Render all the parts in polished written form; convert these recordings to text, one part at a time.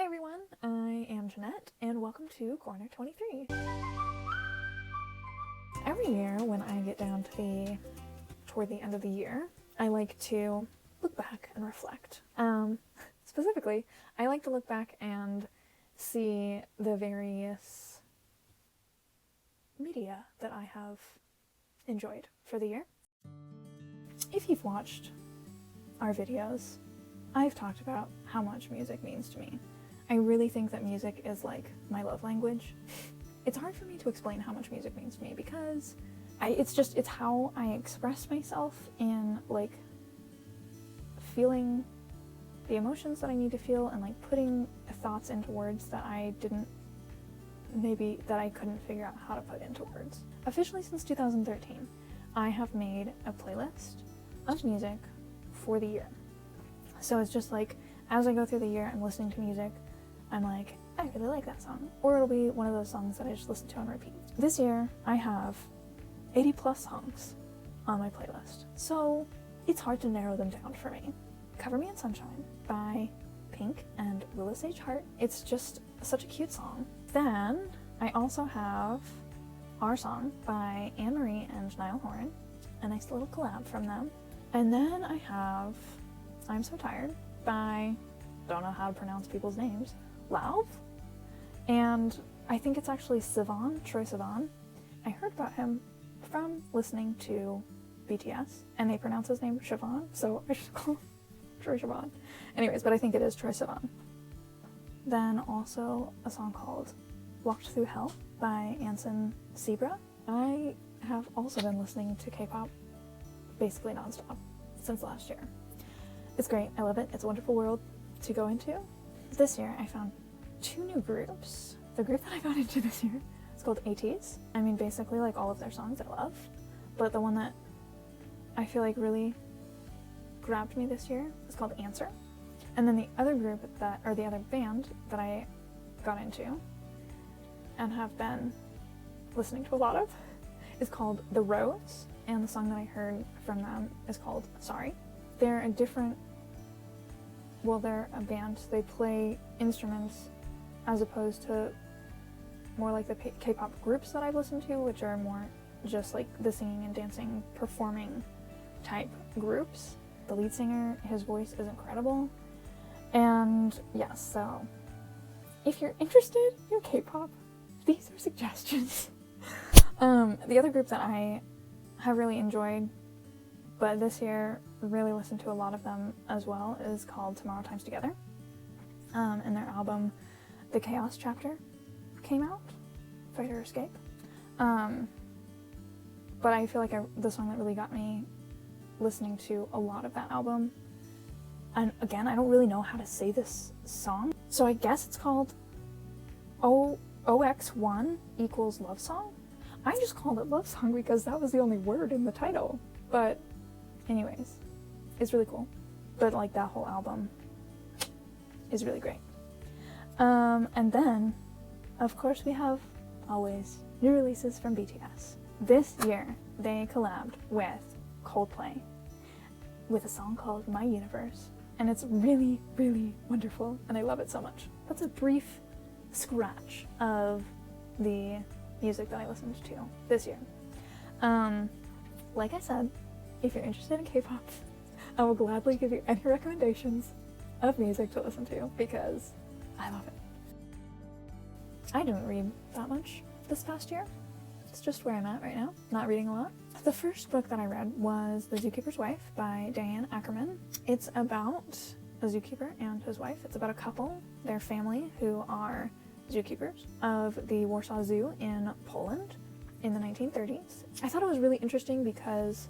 everyone, I am Jeanette, and welcome to Corner 23. Every year when I get down to toward the end of the year, I like to look back and reflect. Specifically, I like to look back and see the various media that I have enjoyed for the year. If you've watched our videos, I've talked about how much music means to me. I really think that music is like my love language. It's hard for me to explain how much music means to me because it's how I express myself in like feeling the emotions that I need to feel and like putting thoughts into words that I couldn't figure out how to put into words. Officially since 2013, I have made a playlist of music for the year. So it's just like, as I go through the year, I'm listening to music, I'm like, I really like that song. Or it'll be one of those songs that I just listen to on repeat. This year, I have 80 plus songs on my playlist. So it's hard to narrow them down for me. Cover Me in Sunshine by Pink and Willis H. Hart. It's just such a cute song. Then I also have Our Song by Anne Marie and Niall Horan. A nice little collab from them. And then I have I'm So Tired by, don't know how to pronounce people's names, Lauv. And I think it's actually Sivan, Troye Sivan. I heard about him from listening to BTS, and they pronounce his name Sivan, so I just call him Troye Sivan. Anyways, but I think it is Troye Sivan. Then also a song called Walked Through Hell by Anson Seabra. I have also been listening to K-pop basically nonstop since last year. It's great, I love it, it's a wonderful world to go into. This year I found 2 new groups. The group that I got into this year is called ATEEZ. I mean, basically like all of their songs I love, but the one that I feel like really grabbed me this year is called Answer. And then the other the other band that I got into and have been listening to a lot of is called The Rose, and the song that I heard from them is called Sorry. They're a band. They play instruments as opposed to more like the K-pop groups that I've listened to, which are more just like the singing and dancing, performing type groups. The lead singer, his voice is incredible. And yes, so if you're interested in K-pop, these are suggestions. The other group that I have really enjoyed, but this year really listened to a lot of them as well, is called Tomorrow Times Together. And their album, The Chaos Chapter, came out, Fight or Escape. But I feel like the song that really got me listening to a lot of that album, and again, I don't really know how to say this song, so I guess it's called OX1 equals Love Song. I just called it Love Song because that was the only word in the title, but anyways, it's really cool. But like that whole album is really great. And then, of course, we have always new releases from BTS. This year, they collabed with Coldplay with a song called My Universe, and it's really, really wonderful, and I love it so much. That's a brief scratch of the music that I listened to this year. Like I said, if you're interested in K-pop, I will gladly give you any recommendations of music to listen to because I love it. I didn't read that much this past year. It's just where I'm at right now, not reading a lot. The first book that I read was The Zookeeper's Wife by Diane Ackerman. It's about a zookeeper and his wife. It's about a couple, their family, who are zookeepers of the Warsaw Zoo in Poland in the 1930s. I thought it was really interesting because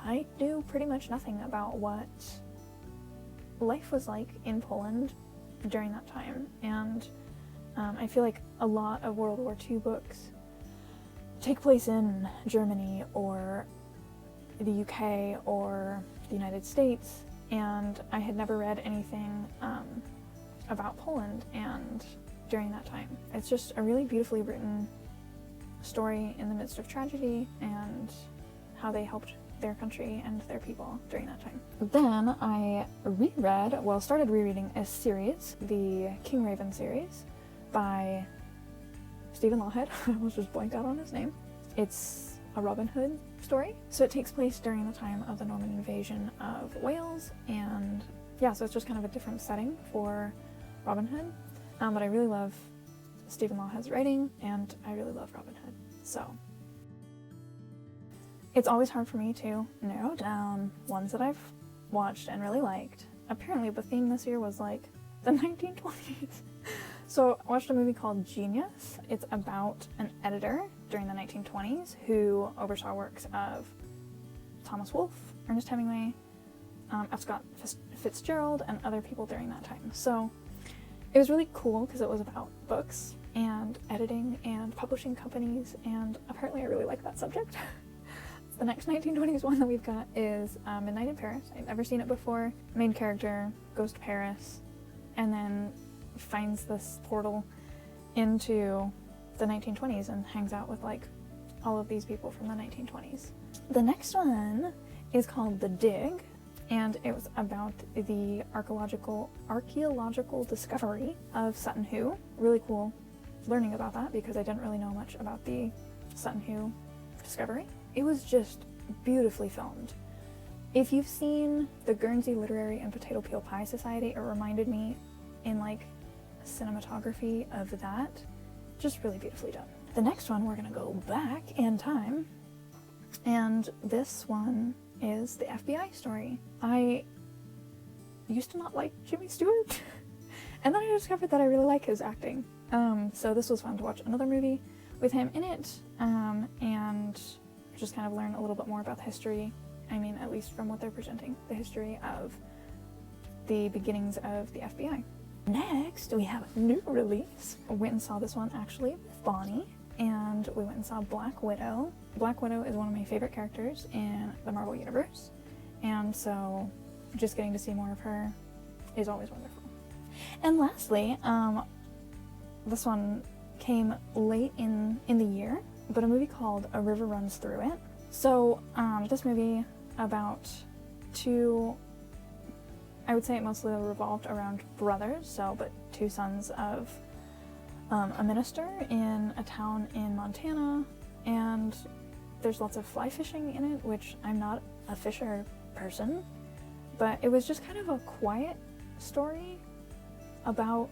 I knew pretty much nothing about what life was like in Poland during that time, and I feel like a lot of World War II books take place in Germany or the UK or the United States, and I had never read anything about Poland and during that time. It's just a really beautifully written story in the midst of tragedy and how they helped their country and their people during that time. Then I started rereading a series, the King Raven series by Stephen Lawhead. I almost just blanked out on his name. It's a Robin Hood story. So it takes place during the time of the Norman invasion of Wales, and yeah, so it's just kind of a different setting for Robin Hood. But I really love Stephen Lawhead's writing, and I really love Robin Hood. So it's always hard for me to narrow down ones that I've watched and really liked. Apparently the theme this year was like the 1920s. So I watched a movie called Genius. It's about an editor during the 1920s who oversaw works of Thomas Wolfe, Ernest Hemingway, F. Scott Fitzgerald, and other people during that time. So it was really cool because it was about books and editing and publishing companies, and apparently I really like that subject. The next 1920s one that we've got is Midnight in Paris. I've never seen it before. Main character goes to Paris and then finds this portal into the 1920s and hangs out with like all of these people from the 1920s. The next one is called The Dig, and it was about the archaeological discovery of Sutton Hoo. Really cool learning about that because I didn't really know much about the Sutton Hoo discovery. It was just beautifully filmed. If you've seen the Guernsey Literary and Potato Peel Pie Society, it reminded me in like cinematography of that. Just really beautifully done. The next one, we're gonna go back in time, and this one is the FBI story. I used to not like Jimmy Stewart, and then I discovered that I really like his acting. So this was fun to watch another movie with him in it, and just kind of learn a little bit more about the history. I mean, at least from what they're presenting, the history of the beginnings of the FBI. Next, we have a new release. I went and saw this one actually with Bonnie, and we went and saw Black Widow. Black Widow is one of my favorite characters in the Marvel Universe, and so just getting to see more of her is always wonderful. And lastly, this one came late in the year, but a movie called A River Runs Through It. So this movie about two, I would say it mostly revolved around brothers, but two sons of a minister in a town in Montana, and there's lots of fly fishing in it, which I'm not a fisher person, but it was just kind of a quiet story about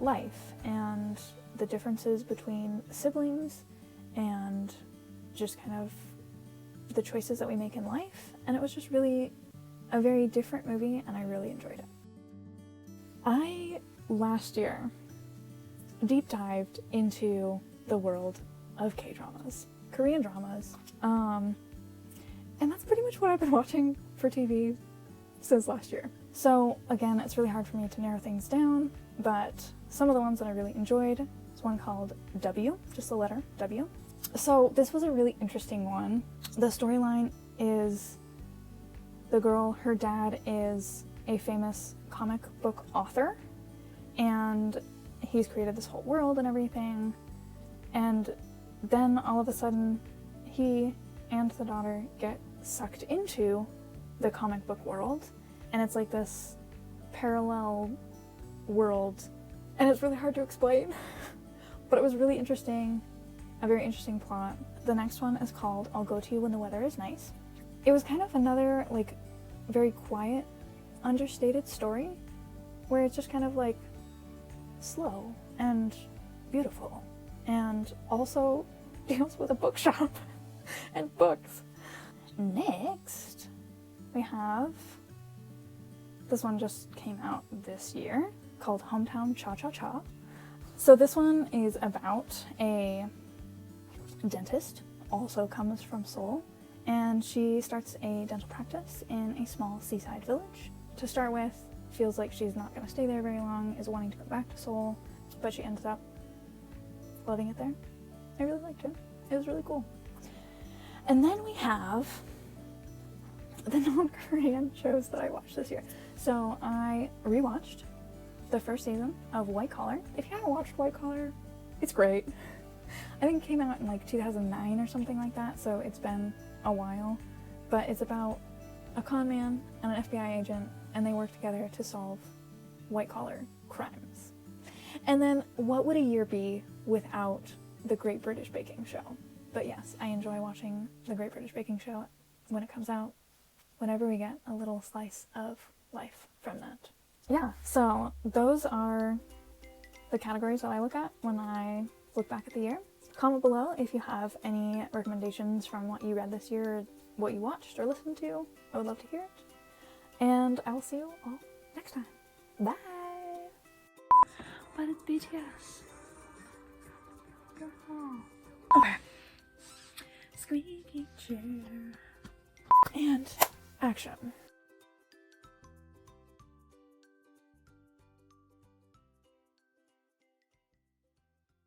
life and the differences between siblings and just kind of the choices that we make in life, and it was just really a very different movie, and I really enjoyed it. I, last year, deep dived into the world of K-dramas, Korean dramas, and that's pretty much what I've been watching for TV since last year. So again, it's really hard for me to narrow things down, but some of the ones that I really enjoyed is one called W, just the letter W. So this was a really interesting one. The storyline is the girl, her dad is a famous comic book author, and he's created this whole world and everything, and then all of a sudden he and the daughter get sucked into the comic book world, and it's like this parallel world, and it's really hard to explain, but it was really interesting, a very interesting plot. The next one is called I'll Go To You When the Weather Is Nice. It was kind of another like very quiet, understated story where it's just kind of like slow and beautiful, and also deals with a bookshop and books. Next, we have, this one just came out this year, called Hometown Cha-Cha-Cha. So this one is about a dentist, also comes from Seoul, and she starts a dental practice in a small seaside village. To start with, feels like she's not going to stay there very long, is wanting to go back to Seoul, but she ends up loving it there. I really liked it. It was really cool. And then we have the non-Korean shows that I watched this year. So I rewatched the first season of White Collar. If you haven't watched White Collar, it's great. I think it came out in like 2009 or something like that, so it's been a while. but it's about a con man and an FBI agent, and they work together to solve white-collar crimes. And then, what would a year be without the Great British Baking Show? But yes, I enjoy watching the Great British Baking Show when it comes out, whenever we get a little slice of life from that. Yeah, so those are the categories that I look at when I look back at the year. Comment below if you have any recommendations from what you read this year, or what you watched or listened to. I would love to hear it. And I will see you all next time. Bye! But it's BTS. Okay. Squeaky chair. And action.